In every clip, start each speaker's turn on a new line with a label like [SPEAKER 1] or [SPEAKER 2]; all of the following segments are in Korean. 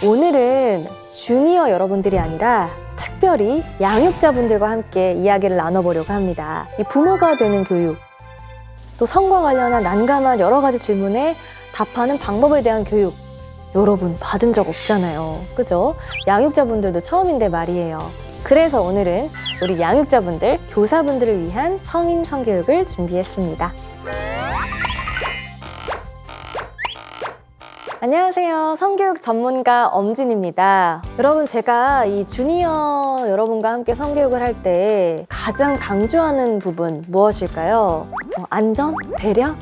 [SPEAKER 1] 오늘은 주니어 여러분들이 아니라 특별히 양육자분들과 함께 이야기를 나눠보려고 합니다. 이 부모가 되는 교육, 또 성과 관련한 난감한 여러 가지 질문에 답하는 방법에 대한 교육, 여러분 받은 적 없잖아요. 그죠? 양육자분들도 처음인데 말이에요. 그래서 오늘은 우리 양육자분들, 교사분들을 위한 성인 성교육을 준비했습니다. 안녕하세요. 성교육 전문가 엄진입니다. 여러분, 제가 이 주니어 여러분과 함께 성교육을 할 때 가장 강조하는 부분 무엇일까요? 안전? 배려?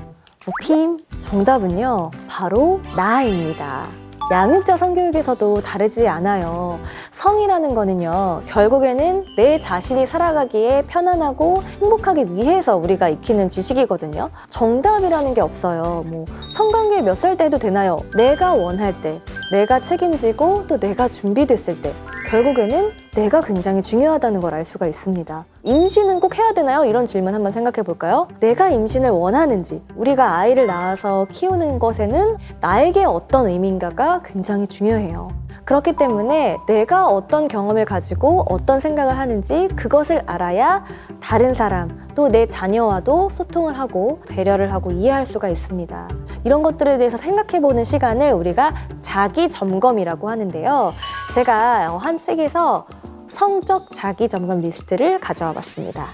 [SPEAKER 1] 피임? 정답은요, 바로 나입니다. 양육자 성교육에서도 다르지 않아요. 성이라는 거는요, 결국에는 내 자신이 살아가기에 편안하고 행복하기 위해서 우리가 익히는 지식이거든요. 정답이라는 게 없어요. 성관계 몇 살 때 해도 되나요? 내가 원할 때, 내가 책임지고 또 내가 준비됐을 때, 결국에는 내가 굉장히 중요하다는 걸 알 수가 있습니다. 임신은 꼭 해야 되나요? 이런 질문 한번 생각해 볼까요? 내가 임신을 원하는지, 우리가 아이를 낳아서 키우는 것에는 나에게 어떤 의미인가가 굉장히 중요해요. 그렇기 때문에 내가 어떤 경험을 가지고 어떤 생각을 하는지 그것을 알아야 다른 사람, 또 내 자녀와도 소통을 하고 배려를 하고 이해할 수가 있습니다. 이런 것들에 대해서 생각해보는 시간을 우리가 자기 점검이라고 하는데요. 제가 한 책에서 성적 자기 점검 리스트를 가져와 봤습니다.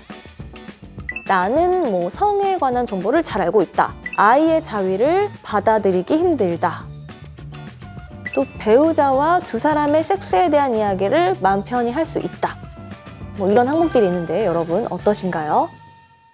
[SPEAKER 1] 나는 성에 관한 정보를 잘 알고 있다. 아이의 자위를 받아들이기 힘들다. 또 배우자와 두 사람의 섹스에 대한 이야기를 마음 편히 할 수 있다. 이런 항목들이 있는데 여러분 어떠신가요?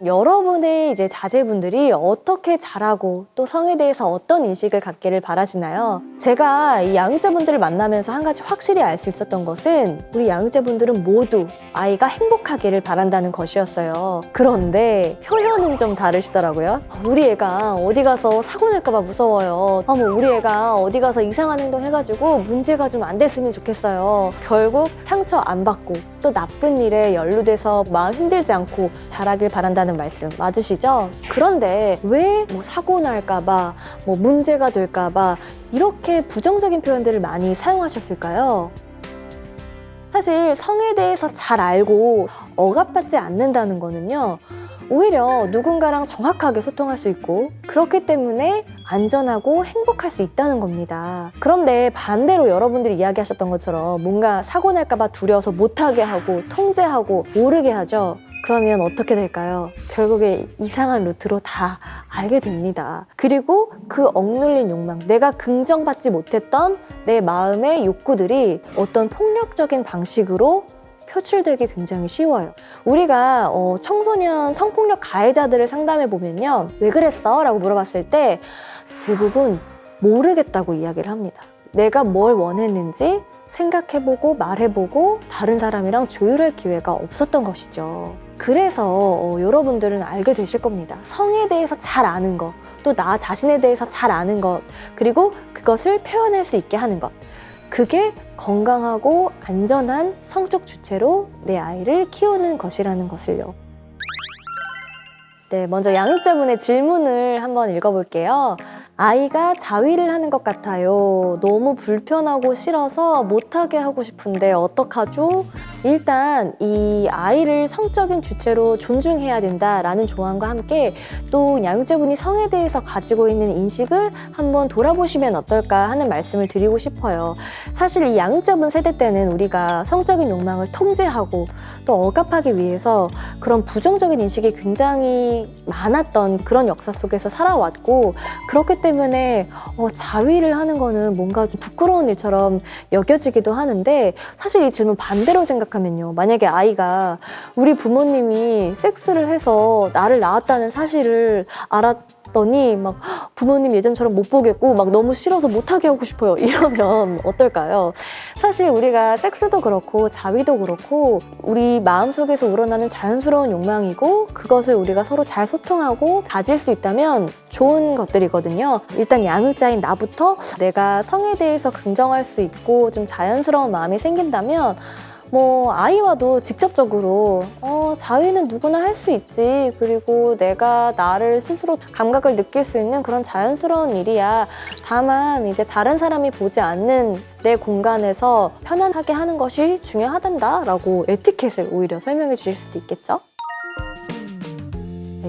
[SPEAKER 1] 여러분의 이제 자제분들이 어떻게 자라고 또 성에 대해서 어떤 인식을 갖기를 바라시나요? 제가 이 양육자분들을 만나면서 한 가지 확실히 알 수 있었던 것은 우리 양육자분들은 모두 아이가 행복하기를 바란다는 것이었어요. 그런데 표현은 좀 다르시더라고요. 우리 애가 어디 가서 사고 낼까 봐 무서워요. 우리 애가 어디 가서 이상한 행동 해가지고 문제가 좀 안 됐으면 좋겠어요. 결국 상처 안 받고 또 나쁜 일에 연루돼서 마음 힘들지 않고 자라길 바란다는 말씀 맞으시죠? 그런데 왜 사고 날까봐 문제가 될까봐 이렇게 부정적인 표현들을 많이 사용하셨을까요? 사실 성에 대해서 잘 알고 억압받지 않는다는 거는요, 오히려 누군가랑 정확하게 소통할 수 있고 그렇기 때문에 안전하고 행복할 수 있다는 겁니다. 그런데 반대로 여러분들이 이야기하셨던 것처럼 뭔가 사고 날까봐 두려워서 못하게 하고 통제하고 모르게 하죠. 그러면 어떻게 될까요? 결국에 이상한 루트로 다 알게 됩니다. 그리고 그 억눌린 욕망, 내가 긍정받지 못했던 내 마음의 욕구들이 어떤 폭력적인 방식으로 표출되기 굉장히 쉬워요. 우리가 청소년 성폭력 가해자들을 상담해 보면요, 왜 그랬어? 라고 물어봤을 때 대부분 모르겠다고 이야기를 합니다. 내가 뭘 원했는지 생각해보고 말해보고 다른 사람이랑 조율할 기회가 없었던 것이죠. 그래서 여러분들은 알게 되실 겁니다. 성에 대해서 잘 아는 것, 또 나 자신에 대해서 잘 아는 것, 그리고 그것을 표현할 수 있게 하는 것, 그게 건강하고 안전한 성적 주체로 내 아이를 키우는 것이라는 것을요. 네, 먼저 양육자분의 질문을 한번 읽어볼게요. 아이가 자위를 하는 것 같아요. 너무 불편하고 싫어서 못하게 하고 싶은데 어떡하죠? 일단 이 아이를 성적인 주체로 존중해야 된다라는 조언과 함께 또 양육자분이 성에 대해서 가지고 있는 인식을 한번 돌아보시면 어떨까 하는 말씀을 드리고 싶어요. 사실 이 양육자분 세대 때는 우리가 성적인 욕망을 통제하고 또 억압하기 위해서 그런 부정적인 인식이 굉장히 많았던 그런 역사 속에서 살아왔고, 그렇기 때문에 자위를 하는 거는 뭔가 좀 부끄러운 일처럼 여겨지기도 하는데, 사실 이 질문 반대로 생각하면요, 만약에 아이가 우리 부모님이 섹스를 해서 나를 낳았다는 사실을 알았더니 막 부모님 예전처럼 못 보겠고 막 너무 싫어서 못하게 하고 싶어요, 이러면 어떨까요? 사실 우리가 섹스도 그렇고 자위도 그렇고 우리 마음속에서 우러나는 자연스러운 욕망이고, 그것을 우리가 서로 잘 소통하고 가질 수 있다면 좋은 것들이거든요. 일단 양육자인 나부터 내가 성에 대해서 긍정할 수 있고 좀 자연스러운 마음이 생긴다면 아이와도 직접적으로 자위는 누구나 할 수 있지. 그리고 내가 나를 스스로 감각을 느낄 수 있는 그런 자연스러운 일이야. 다만 이제 다른 사람이 보지 않는 내 공간에서 편안하게 하는 것이 중요하단다라고 에티켓을 오히려 설명해 주실 수도 있겠죠?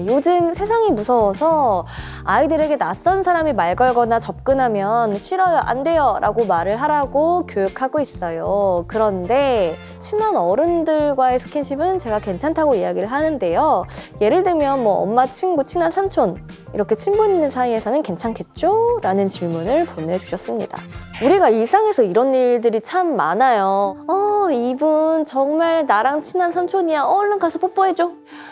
[SPEAKER 1] 요즘 세상이 무서워서 아이들에게 낯선 사람이 말 걸거나 접근하면 싫어요, 안 돼요 라고 말을 하라고 교육하고 있어요. 그런데 친한 어른들과의 스킨십은 제가 괜찮다고 이야기를 하는데요. 예를 들면 엄마, 친구, 친한 삼촌 이렇게 친분 있는 사이에서는 괜찮겠죠? 라는 질문을 보내주셨습니다. 우리가 일상에서 이런 일들이 참 많아요. 이분 정말 나랑 친한 삼촌이야. 얼른 가서 뽀뽀해줘.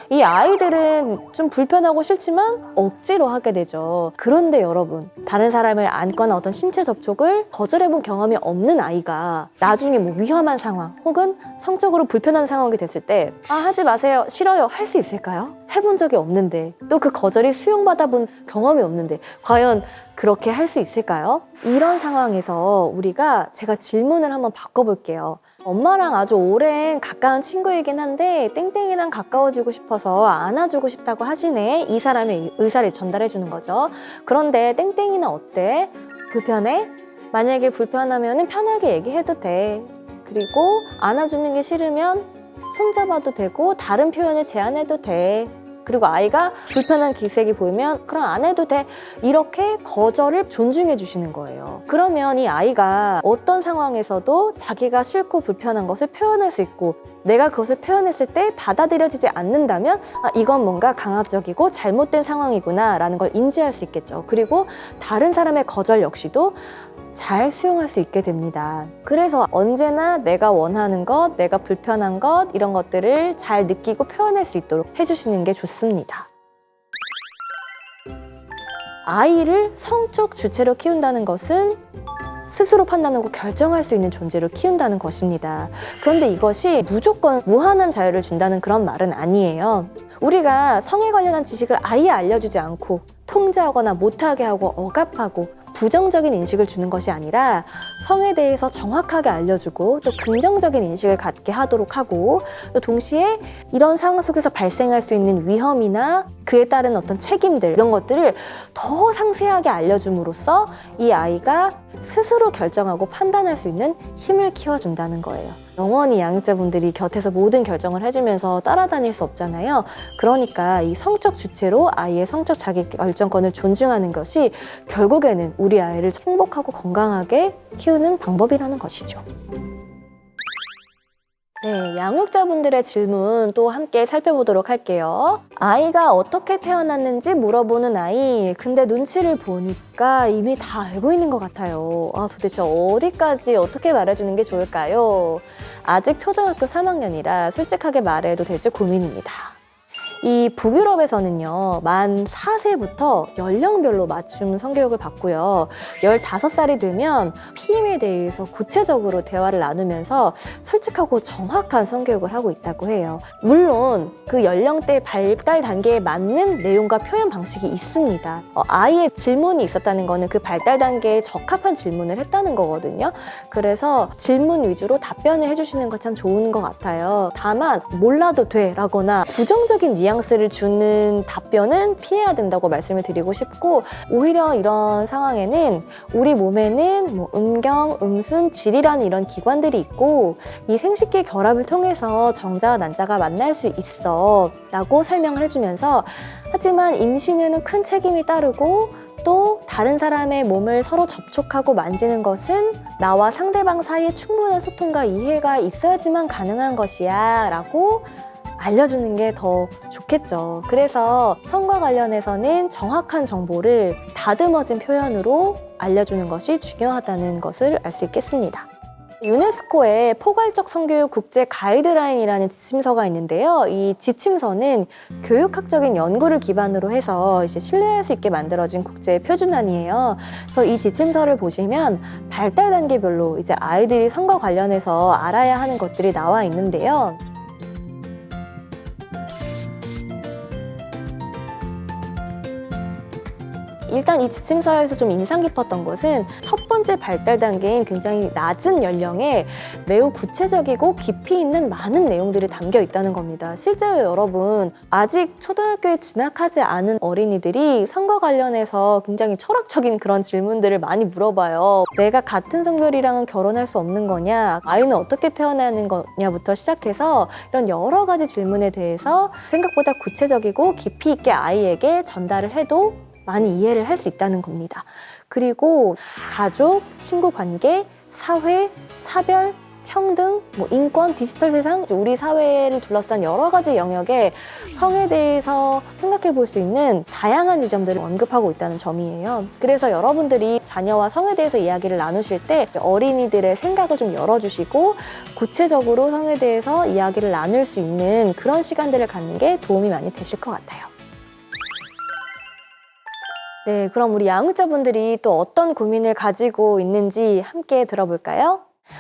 [SPEAKER 1] 이 아이들은 좀 불편하고 싫지만 억지로 하게 되죠. 그런데 여러분, 다른 사람을 안거나 어떤 신체 접촉을 거절해본 경험이 없는 아이가 나중에 위험한 상황 혹은 성적으로 불편한 상황이 됐을 때 하지 마세요, 싫어요 할 수 있을까요? 해본 적이 없는데 또 그 거절이 수용받아본 경험이 없는데 과연 그렇게 할 수 있을까요? 이런 상황에서 제가 질문을 한번 바꿔볼게요. 엄마랑 아주 오랜 가까운 친구이긴 한데 땡땡이랑 가까워지고 싶어서 안아주고 싶다고 하시네. 이 사람의 의사를 전달해 주는 거죠. 그런데 땡땡이는 어때? 불편해? 만약에 불편하면 편하게 얘기해도 돼. 그리고 안아주는 게 싫으면 손잡아도 되고 다른 표현을 제안해도 돼. 그리고 아이가 불편한 기색이 보이면 그럼 안 해도 돼. 이렇게 거절을 존중해 주시는 거예요. 그러면 이 아이가 어떤 상황에서도 자기가 싫고 불편한 것을 표현할 수 있고 내가 그것을 표현했을 때 받아들여지지 않는다면 이건 뭔가 강압적이고 잘못된 상황이구나 라는 걸 인지할 수 있겠죠. 그리고 다른 사람의 거절 역시도 잘 수용할 수 있게 됩니다. 그래서 언제나 내가 원하는 것, 내가 불편한 것 이런 것들을 잘 느끼고 표현할 수 있도록 해주시는 게 좋습니다. 아이를 성적 주체로 키운다는 것은 스스로 판단하고 결정할 수 있는 존재로 키운다는 것입니다. 그런데 이것이 무조건 무한한 자유를 준다는 그런 말은 아니에요. 우리가 성에 관련한 지식을 아예 알려주지 않고 통제하거나 못하게 하고 억압하고 부정적인 인식을 주는 것이 아니라 성에 대해서 정확하게 알려주고 또 긍정적인 인식을 갖게 하도록 하고 또 동시에 이런 상황 속에서 발생할 수 있는 위험이나 그에 따른 어떤 책임들 이런 것들을 더 상세하게 알려줌으로써 이 아이가 스스로 결정하고 판단할 수 있는 힘을 키워준다는 거예요. 영원히 양육자분들이 곁에서 모든 결정을 해주면서 따라다닐 수 없잖아요. 그러니까 이 성적 주체로 아이의 성적 자기결정권을 존중하는 것이 결국에는 우리 아이를 행복하고 건강하게 키우는 방법이라는 것이죠. 네, 양육자분들의 질문 또 함께 살펴보도록 할게요. 아이가 어떻게 태어났는지 물어보는 아이. 근데 눈치를 보니까 이미 다 알고 있는 것 같아요. 도대체 어디까지 어떻게 말해주는 게 좋을까요? 아직 초등학교 3학년이라 솔직하게 말해도 될지 고민입니다. 이 북유럽에서는요, 만 4세부터 연령별로 맞춤 성교육을 받고요. 15살이 되면 피임에 대해서 구체적으로 대화를 나누면서 솔직하고 정확한 성교육을 하고 있다고 해요. 물론 그 연령대 발달 단계에 맞는 내용과 표현 방식이 있습니다. 아이의 질문이 있었다는 거는 그 발달 단계에 적합한 질문을 했다는 거거든요. 그래서 질문 위주로 답변을 해주시는 거 참 좋은 것 같아요. 다만 몰라도 돼 라거나 부정적인 뉘앙스를 주는 답변은 피해야 된다고 말씀을 드리고 싶고, 오히려 이런 상황에는 우리 몸에는 음경, 음순, 질이라는 이런 기관들이 있고 이 생식기 결합을 통해서 정자와 난자가 만날 수 있어 라고 설명을 해주면서, 하지만 임신에는 큰 책임이 따르고 또 다른 사람의 몸을 서로 접촉하고 만지는 것은 나와 상대방 사이에 충분한 소통과 이해가 있어야지만 가능한 것이야 라고 알려주는 게 더 좋겠죠. 그래서 성과 관련해서는 정확한 정보를 다듬어진 표현으로 알려주는 것이 중요하다는 것을 알 수 있겠습니다. 유네스코의 포괄적 성교육 국제 가이드라인이라는 지침서가 있는데요. 이 지침서는 교육학적인 연구를 기반으로 해서 이제 신뢰할 수 있게 만들어진 국제 표준안이에요. 그래서 이 지침서를 보시면 발달 단계별로 이제 아이들이 성과 관련해서 알아야 하는 것들이 나와 있는데요. 일단 이 지침서에서 좀 인상 깊었던 것은 첫 번째 발달 단계인 굉장히 낮은 연령에 매우 구체적이고 깊이 있는 많은 내용들이 담겨 있다는 겁니다. 실제로 여러분, 아직 초등학교에 진학하지 않은 어린이들이 성과 관련해서 굉장히 철학적인 그런 질문들을 많이 물어봐요. 내가 같은 성별이랑은 결혼할 수 없는 거냐? 아이는 어떻게 태어나는 거냐부터 시작해서 이런 여러 가지 질문에 대해서 생각보다 구체적이고 깊이 있게 아이에게 전달을 해도 많이 이해를 할 수 있다는 겁니다. 그리고 가족, 친구 관계, 사회, 차별, 평등, 인권, 디지털 세상, 우리 사회를 둘러싼 여러 가지 영역에 성에 대해서 생각해 볼 수 있는 다양한 지점들을 언급하고 있다는 점이에요. 그래서 여러분들이 자녀와 성에 대해서 이야기를 나누실 때 어린이들의 생각을 좀 열어주시고 구체적으로 성에 대해서 이야기를 나눌 수 있는 그런 시간들을 갖는 게 도움이 많이 되실 것 같아요. 네, 그럼 우리 양육자분들이 또 어떤 고민을 가지고 있는지 함께 들어볼까요?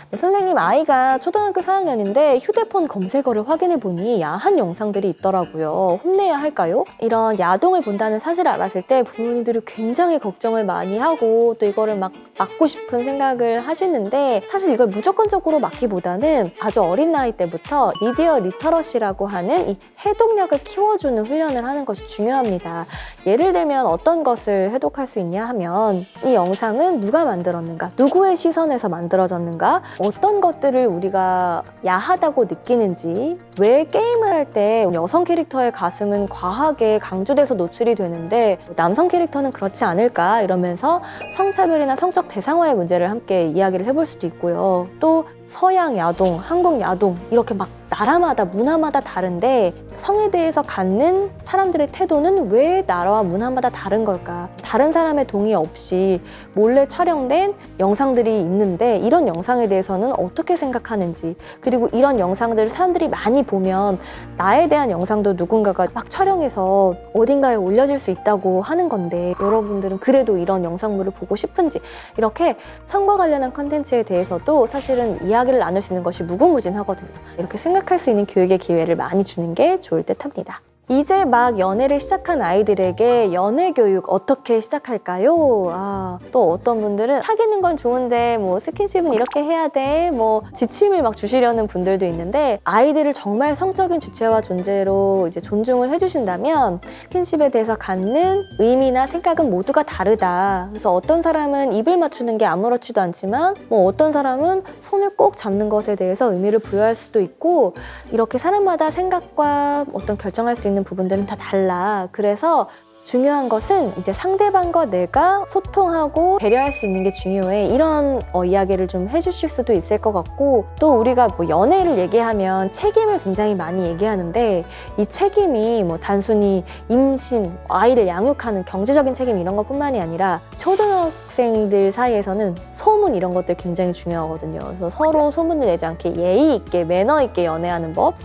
[SPEAKER 1] 네, 선생님, 아이가 초등학교 4학년인데 휴대폰 검색어를 확인해보니 야한 영상들이 있더라고요. 혼내야 할까요? 이런 야동을 본다는 사실을 알았을 때 부모님들이 굉장히 걱정을 많이 하고 또 이거를 막 막고 싶은 생각을 하시는데, 사실 이걸 무조건적으로 막기보다는 아주 어린 나이 때부터 미디어 리터러시라고 하는 이 해독력을 키워주는 훈련을 하는 것이 중요합니다. 예를 들면 어떤 것을 해독할 수 있냐 하면, 이 영상은 누가 만들었는가, 누구의 시선에서 만들어졌는가, 어떤 것들을 우리가 야하다고 느끼는지, 왜 게임을 할 때 여성 캐릭터의 가슴은 과하게 강조돼서 노출이 되는데 남성 캐릭터는 그렇지 않을까, 이러면서 성차별이나 성적 대상화의 문제를 함께 이야기를 해볼 수도 있고요. 또 서양 야동, 한국 야동, 이렇게 막 나라마다 문화마다 다른데 성에 대해서 갖는 사람들의 태도는 왜 나라와 문화마다 다른 걸까? 다른 사람의 동의 없이 몰래 촬영된 영상들이 있는데 이런 영상에 대해서는 어떻게 생각하는지, 그리고 이런 영상들을 사람들이 많이 보면 나에 대한 영상도 누군가가 막 촬영해서 어딘가에 올려질 수 있다고 하는 건데 여러분들은 그래도 이런 영상물을 보고 싶은지, 이렇게 성과 관련한 컨텐츠에 대해서도 사실은 이야기를 나눌 수 있는 것이 무궁무진하거든요. 이렇게 생각할 수 있는 교육의 기회를 많이 주는 게 좋을 듯 합니다. 이제 막 연애를 시작한 아이들에게 연애 교육 어떻게 시작할까요? 또 어떤 분들은 사귀는 건 좋은데 스킨십은 이렇게 해야 돼, 지침을 막 주시려는 분들도 있는데, 아이들을 정말 성적인 주체와 존재로 이제 존중을 해주신다면 스킨십에 대해서 갖는 의미나 생각은 모두가 다르다. 그래서 어떤 사람은 입을 맞추는 게 아무렇지도 않지만 어떤 사람은 손을 꼭 잡는 것에 대해서 의미를 부여할 수도 있고, 이렇게 사람마다 생각과 어떤 결정할 수 있는 부분들은 다 달라. 그래서 중요한 것은 이제 상대방과 내가 소통하고 배려할 수 있는 게 중요해. 이런 이야기를 좀 해주실 수도 있을 것 같고, 또 우리가 연애를 얘기하면 책임을 굉장히 많이 얘기하는데, 이 책임이 단순히 임신, 아이를 양육하는 경제적인 책임 이런 것뿐만이 아니라 초등학생들 사이에서는 소문 이런 것들 굉장히 중요하거든요. 그래서 서로 소문을 내지 않게 예의 있게, 매너 있게 연애하는 법,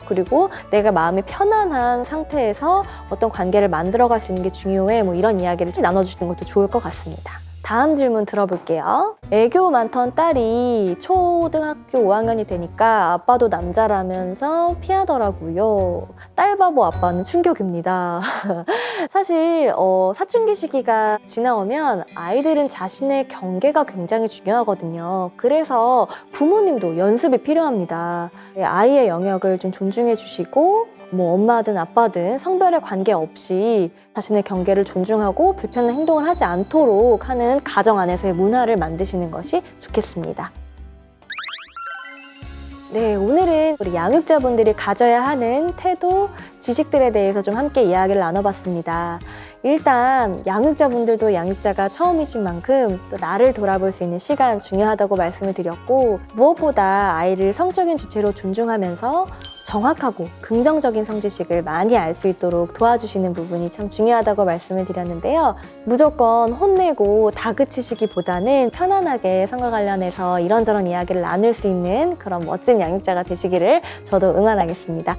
[SPEAKER 1] 그리고 내가 마음이 편안한 상태에서 어떤 관계를 만들어갈 수 있는 게 중요해. 이런 이야기를 나눠주시는 것도 좋을 것 같습니다. 다음 질문 들어볼게요. 애교 많던 딸이 초등학교 5학년이 되니까 아빠도 남자라면서 피하더라고요. 딸바보 아빠는 충격입니다. 사실 사춘기 시기가 지나오면 아이들은 자신의 경계가 굉장히 중요하거든요. 그래서 부모님도 연습이 필요합니다. 아이의 영역을 좀 존중해 주시고, 엄마든 아빠든 성별에 관계없이 자신의 경계를 존중하고 불편한 행동을 하지 않도록 하는 가정 안에서의 문화를 만드시는 것이 좋겠습니다. 네, 오늘은 우리 양육자분들이 가져야 하는 태도, 지식들에 대해서 좀 함께 이야기를 나눠봤습니다. 일단 양육자분들도 양육자가 처음이신 만큼 또 나를 돌아볼 수 있는 시간 중요하다고 말씀을 드렸고, 무엇보다 아이를 성적인 주체로 존중하면서 정확하고 긍정적인 성지식을 많이 알 수 있도록 도와주시는 부분이 참 중요하다고 말씀을 드렸는데요. 무조건 혼내고 다그치시기보다는 편안하게 성과 관련해서 이런저런 이야기를 나눌 수 있는 그런 멋진 양육자가 되시기를 저도 응원하겠습니다.